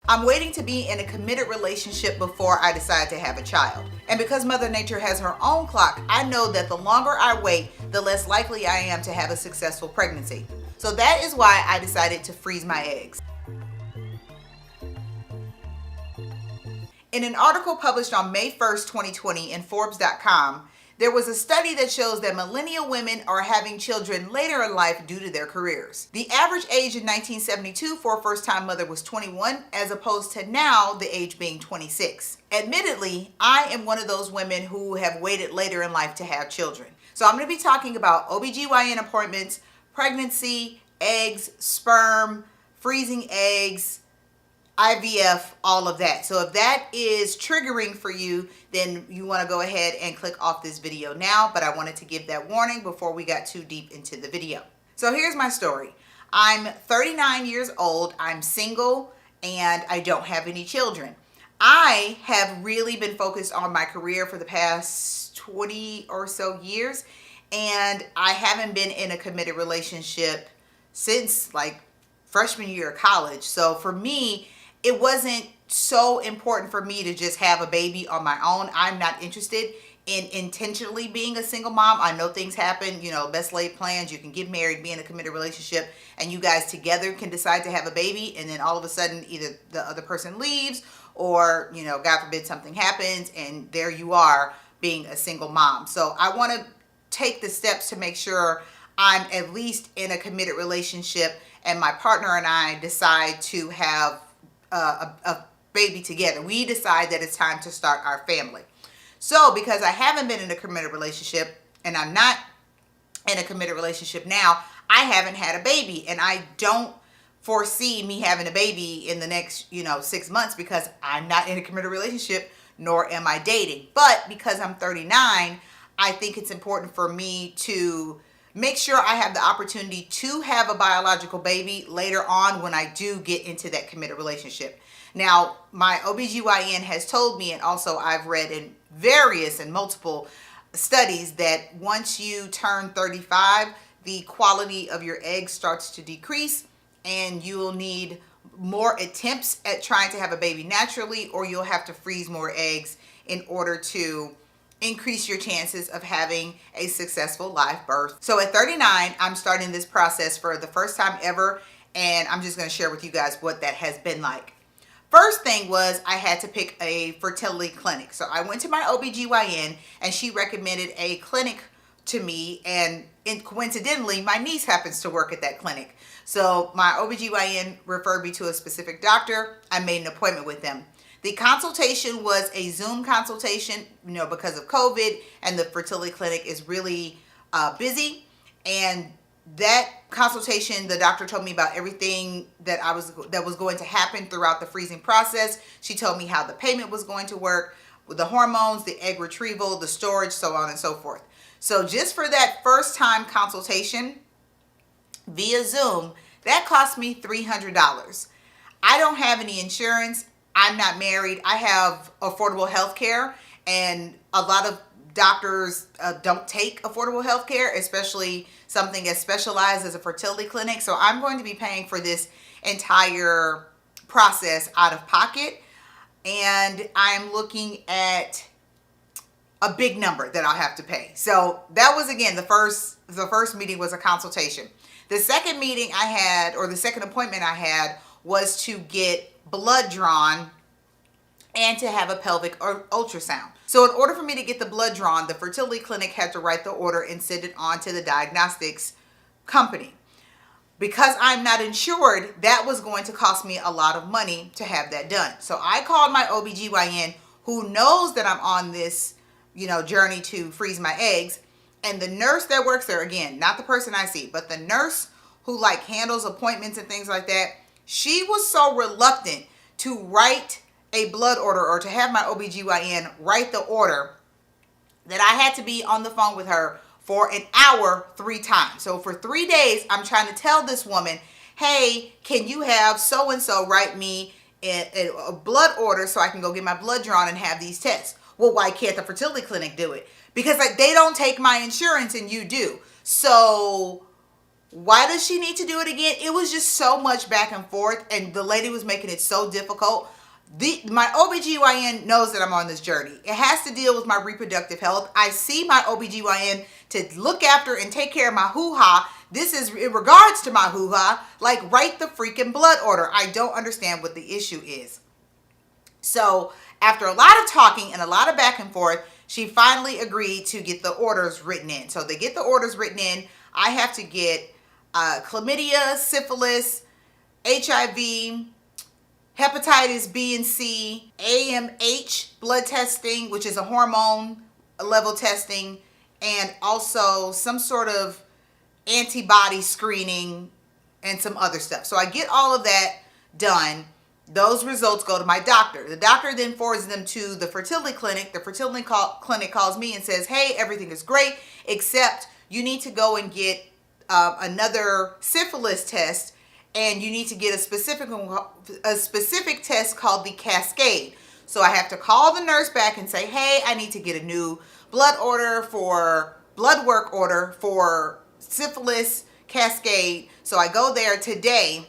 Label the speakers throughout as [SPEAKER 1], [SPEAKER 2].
[SPEAKER 1] I'm waiting to be in a committed relationship before I decide to have a child. And because Mother Nature has her own clock, I know that the longer I wait, the less likely I am to have a successful pregnancy. So that is why I decided to freeze my eggs. In an article published on May 1st, 2020 in Forbes.com, there was a study that shows that millennial women are having children later in life due to their careers. The average age in 1972 for a first-time mother was 21, as opposed to now the age being 26. Admittedly, I am one of those women who have waited later in life to have children. So I'm going to be talking about OBGYN appointments, pregnancy, eggs, sperm, freezing eggs, IVF, all of that. So if that is triggering for you, then you want to go ahead and click off this video now, but I wanted to give that warning before we got too deep into the video. So here's my story. I'm 39 years old, I'm single, and I don't have any children. I have really been focused on my career for the past 20 or so years, and I haven't been in a committed relationship since like freshman year of college. So for me, it wasn't so important for me to just have a baby on my own. I'm not interested in intentionally being a single mom. I know things happen, you know, best laid plans. You can get married, be in a committed relationship, and you guys together can decide to have a baby. And then all of a sudden, either the other person leaves or, you know, God forbid something happens and there you are being a single mom. So I want to take the steps to make sure I'm at least in a committed relationship and my partner and I decide to have a baby together. We decide that it's time to start our family. So because I haven't been in a committed relationship and I'm not in a committed relationship now, I haven't had a baby, and I don't foresee me having a baby in the next, 6 months because I'm not in a committed relationship, nor am I dating. But because I'm 39, I think it's important for me to make sure I have the opportunity to have a biological baby later on when I do get into that committed relationship. Now, my OBGYN has told me, and also I've read in various and multiple studies, that once you turn 35, the quality of your eggs starts to decrease and you'll need more attempts at trying to have a baby naturally, or you'll have to freeze more eggs in order to increase your chances of having a successful live birth. So at 39, I'm starting this process for the first time ever, and I'm just going to share with you guys what that has been like. First thing was I had to pick a fertility clinic. So I went to my OBGYN and she recommended a clinic to me, and coincidentally, my niece happens to work at that clinic. So my OBGYN referred me to a specific doctor. I made an appointment with them. The consultation was a Zoom consultation, because of COVID, and the fertility clinic is really busy. And that consultation, the doctor told me about everything that was going to happen throughout the freezing process. She told me how the payment was going to work, with the hormones, the egg retrieval, the storage, so on and so forth. So just for that first time consultation via Zoom, that cost me $300. I don't have any insurance. I'm not married. I have affordable health care, and a lot of doctors don't take affordable health care, especially something as specialized as a fertility clinic. So I'm going to be paying for this entire process out of pocket, and I'm looking at a big number that I'll have to pay. So that was, again, the first meeting was a consultation. The second meeting I had, or the second appointment I had, was to get blood drawn and to have a pelvic ultrasound. So in order for me to get the blood drawn, the fertility clinic had to write the order and send it on to the diagnostics company. Because I'm not insured, that was going to cost me a lot of money to have that done. So I called my OBGYN, who knows that I'm on this, journey to freeze my eggs. And the nurse that works there, again, not the person I see, but the nurse who handles appointments and things like that, she was so reluctant to write a blood order or to have my OBGYN write the order that I had to be on the phone with her for an hour 3 times. So for 3 days, I'm trying to tell this woman, hey, can you have so-and-so write me a blood order so I can go get my blood drawn and have these tests? Well, why can't the fertility clinic do it? Because they don't take my insurance and you do. So Why does she need to do it again? It was just so much back and forth, and the lady was making it so difficult. My OBGYN knows that I'm on this journey. It has to deal with my reproductive health. I see my OBGYN to look after and take care of my hoo-ha. This is in regards to my hoo-ha. Like, write the freaking blood order. I don't understand what the issue is. So after a lot of talking and a lot of back and forth, she finally agreed to get the orders written in. So they get the orders written in. I have to get chlamydia, syphilis, HIV, hepatitis B and C, AMH blood testing, which is a hormone level testing, and also some sort of antibody screening and some other stuff. So I get all of that done. Those results go to my doctor. The doctor then forwards them to the fertility clinic. The fertility clinic calls me and says, hey, everything is great, except you need to go and get another syphilis test, and you need to get a specific test called the Cascade. So I have to call the nurse back and say, hey, I need to get a new blood work order for syphilis Cascade. So I go there today,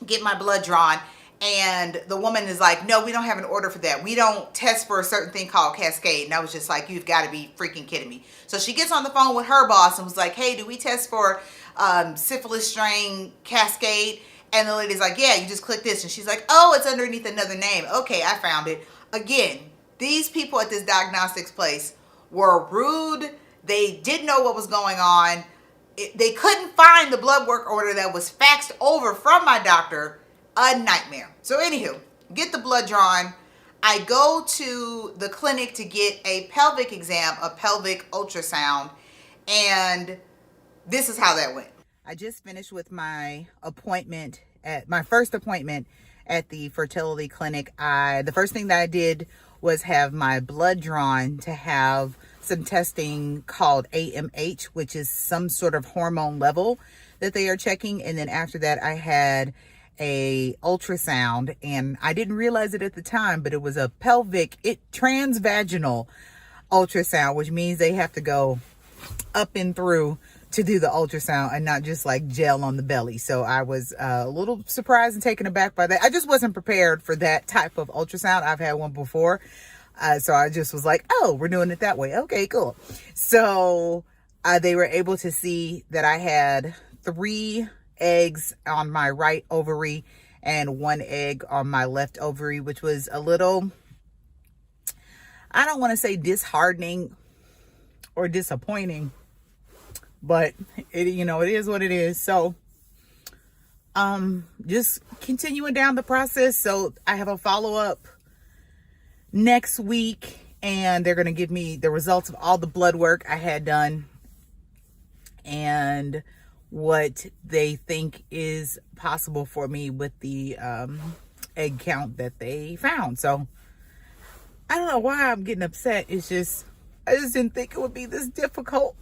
[SPEAKER 1] get my blood drawn, and the woman is like, no, we don't have an order for that. We don't test for a certain thing called Cascade. And I was just like, you've got to be freaking kidding me. So she gets on the phone with her boss and was like, hey, do we test for syphilis strain Cascade? And the lady's like, yeah, you just click this. And she's like, oh, it's underneath another name. Okay, I found it. Again, these people at this diagnostics place were rude. They didn't know what was going on. They couldn't find the blood work order that was faxed over from my doctor. A nightmare. So anywho, get the blood drawn. I go to the clinic to get a pelvic exam, a pelvic ultrasound, and this is how that went. I just finished with my first appointment at the fertility clinic. The first thing that I did was have my blood drawn to have some testing called AMH, which is some sort of hormone level that they are checking. And then after that, I had a ultrasound, and I didn't realize it at the time, but it was a transvaginal ultrasound, which means they have to go up and through to do the ultrasound and not just like gel on the belly. So I was a little surprised and taken aback by that. I just wasn't prepared for that type of ultrasound. I've had one before. So I just was like, oh, we're doing it that way. Okay, cool. So they were able to see that I had 3 eggs on my right ovary and 1 egg on my left ovary, which was a little, I don't want to say disheartening or disappointing, but it is what it is. So just continuing down the process. So I have a follow-up next week, and they're going to give me the results of all the blood work I had done and what they think is possible for me with the egg count that they found. So I don't know why I'm getting upset. It's just, I just didn't think it would be this difficult.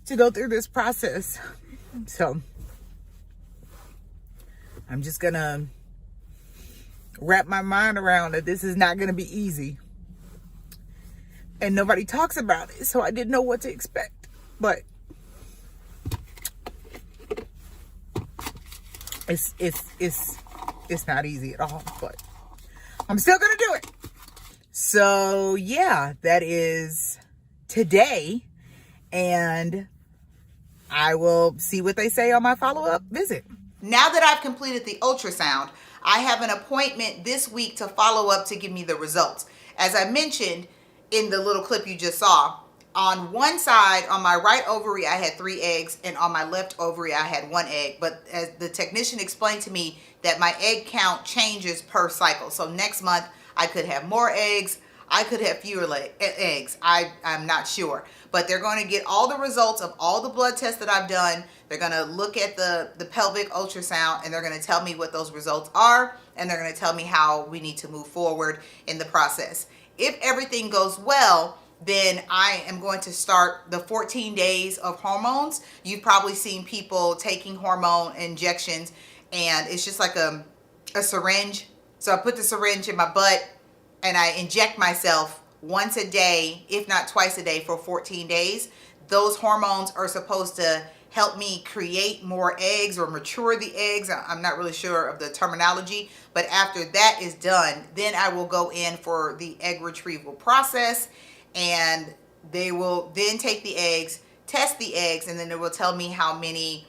[SPEAKER 1] To go through this process. So I'm just gonna wrap my mind around that this is not gonna be easy. And nobody talks about it, so I didn't know what to expect. But it's not easy at all, but I'm still gonna do it. So yeah, that is today, and I will see what they say on my follow-up visit. Now that I've completed the ultrasound, I have an appointment this week to follow up to give me the results. As I mentioned in the little clip you just saw, on one side, on my right ovary, I had 3 eggs, and on my left ovary, I had 1 egg. But as the technician explained to me, that my egg count changes per cycle. So next month, I could have more eggs. I could have fewer eggs. I'm not sure. But they're going to get all the results of all the blood tests that I've done. They're going to look at the pelvic ultrasound, and they're going to tell me what those results are, and they're going to tell me how we need to move forward in the process. If everything goes well, then I am going to start the 14 days of hormones. You've probably seen people taking hormone injections, and it's just like a syringe. So I put the syringe in my butt, and I inject myself once a day, if not twice a day, for 14 days. Those hormones are supposed to help me create more eggs or mature the eggs. I'm not really sure of the terminology, but after that is done, then I will go in for the egg retrieval process, and they will then take the eggs, test the eggs, and then it will tell me how many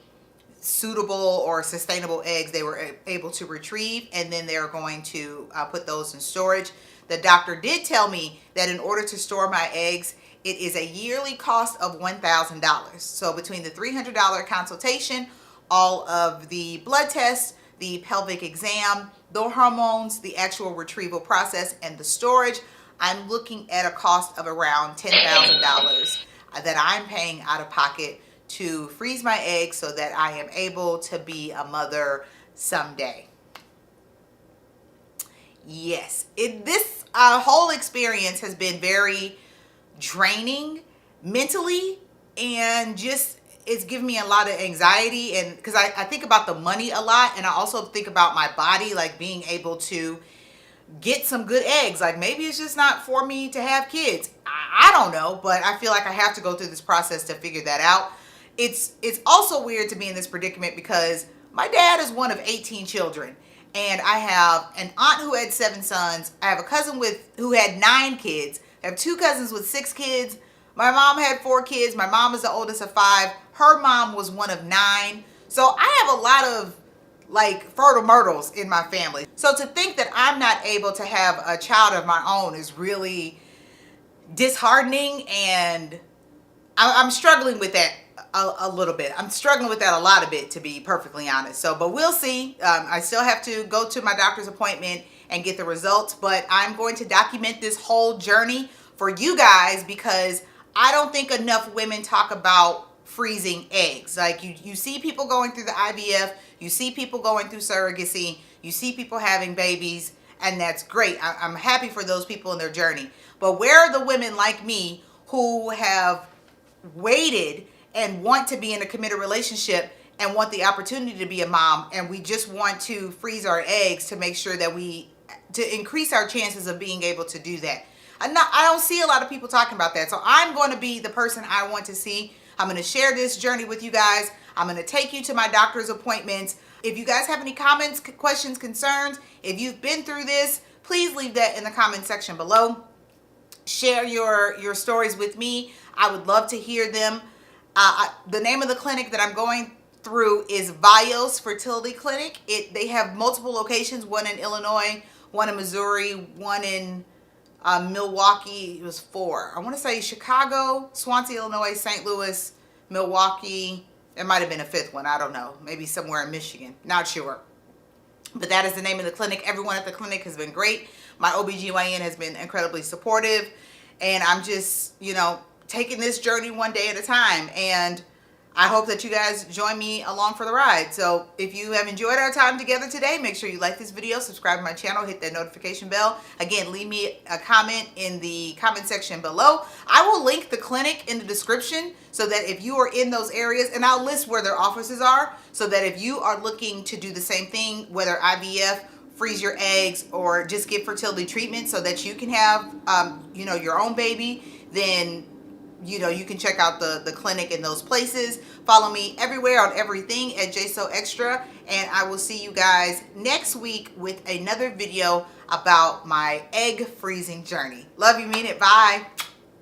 [SPEAKER 1] suitable or sustainable eggs they were able to retrieve, and then they're going to put those in storage. The doctor did tell me that in order to store my eggs, it is a yearly cost of $1,000. So between the $300 consultation, all of the blood tests, the pelvic exam, the hormones, the actual retrieval process, and the storage, I'm looking at a cost of around $10,000 that I'm paying out of pocket to freeze my eggs so that I am able to be a mother someday. Yes, this whole experience has been very draining mentally, and just it's given me a lot of anxiety, and because I think about the money a lot, and I also think about my body, like being able to get some good eggs. Like maybe it's just not for me to have kids. I don't know, but I feel like I have to go through this process to figure that out. It's also weird to be in this predicament because my dad is one of 18 children, and I have an aunt who had 7 sons. I have a cousin who had 9 kids. I have 2 cousins with 6 kids. My mom had 4 kids. My mom is the oldest of 5. Her mom was one of 9. So I have a lot of like fertile myrtles in my family. So to think that I'm not able to have a child of my own is really disheartening, and I'm struggling with that a little bit. I'm struggling with that a lot of it, to be perfectly honest. So, but we'll see. I still have to go to my doctor's appointment and get the results, but I'm going to document this whole journey for you guys because I don't think enough women talk about freezing eggs. Like you see people going through the IVF, you see people going through surrogacy, you see people having babies, and that's great. I'm happy for those people in their journey. But where are the women like me who have waited and want to be in a committed relationship and want the opportunity to be a mom, and we just want to freeze our eggs to make sure that to increase our chances of being able to do that? I don't see a lot of people talking about that. So I'm going to be the person I want to see. I'm going to share this journey with you guys. I'm going to take you to my doctor's appointments. If you guys have any comments, questions, concerns, if you've been through this, please leave that in the comment section below. Share your stories with me. I would love to hear them. The name of the clinic that I'm going through is Vios Fertility Clinic. They have multiple locations, one in Illinois, one in Missouri, one in Milwaukee. It was 4. I want to say Chicago, Swansea, Illinois, St. Louis, Milwaukee. There might have been a 5th one. I don't know. Maybe somewhere in Michigan. Not sure. But that is the name of the clinic. Everyone at the clinic has been great. My OBGYN has been incredibly supportive. And I'm just, taking this journey one day at a time. And I hope that you guys join me along for the ride. So if you have enjoyed our time together today, make sure you like this video, subscribe to my channel, hit that notification bell. Again, leave me a comment in the comment section below. I will link the clinic in the description so that if you are in those areas, and I'll list where their offices are, so that if you are looking to do the same thing, whether IVF, freeze your eggs, or just get fertility treatment so that you can have, your own baby, then you can check out the clinic in those places. Follow me everywhere on everything at JSoExtra, and I will see you guys next week with another video about my egg freezing journey. Love you, mean it. Bye.